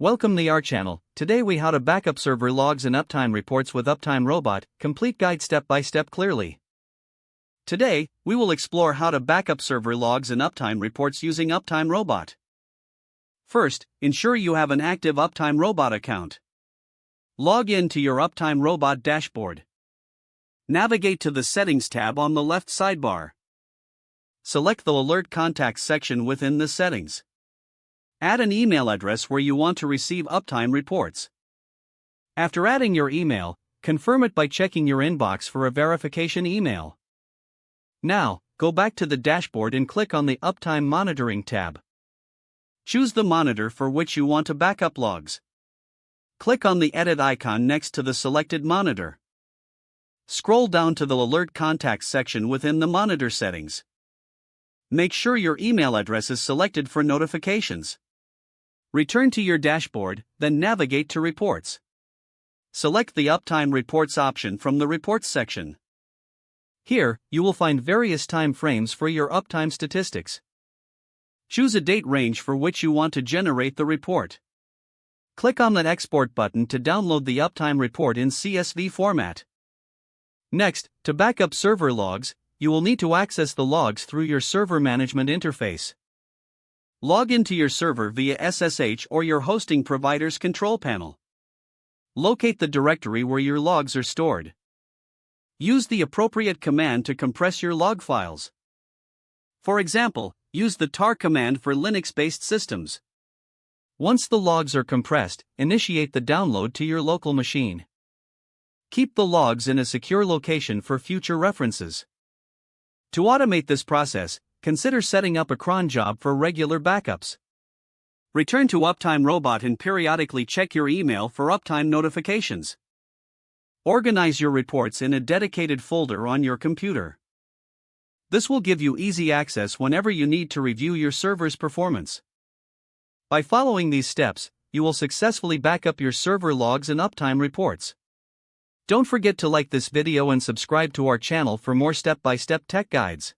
Welcome to our channel. Today we how to backup server logs and uptime reports with UptimeRobot, complete guide step by step clearly. Today, we will explore how to backup server logs and uptime reports using UptimeRobot. First, ensure you have an active UptimeRobot account. Log in to your UptimeRobot dashboard. Navigate to the Settings tab on the left sidebar. Select the Alert Contacts section within the settings. Add an email address where you want to receive uptime reports. After adding your email, confirm it by checking your inbox for a verification email. Now, go back to the dashboard and click on the Uptime Monitoring tab. Choose the monitor for which you want to backup logs. Click on the edit icon next to the selected monitor. Scroll down to the Alert Contacts section within the monitor settings. Make sure your email address is selected for notifications. Return to your dashboard, then navigate to Reports. Select the Uptime Reports option from the Reports section. Here, you will find various time frames for your uptime statistics. Choose a date range for which you want to generate the report. Click on the Export button to download the uptime report in CSV format. Next, to backup server logs, you will need to access the logs through your server management interface. Log into your server via SSH or your hosting provider's control panel. Locate the directory where your logs are stored. Use the appropriate command to compress your log files. For example, use the tar command for Linux-based systems. Once the logs are compressed, initiate the download to your local machine. Keep the logs in a secure location for future references. To automate this process, consider setting up a cron job for regular backups. Return to UptimeRobot and periodically check your email for uptime notifications. Organize your reports in a dedicated folder on your computer. This will give you easy access whenever you need to review your server's performance. By following these steps, you will successfully backup your server logs and uptime reports. Don't forget to like this video and subscribe to our channel for more step-by-step tech guides.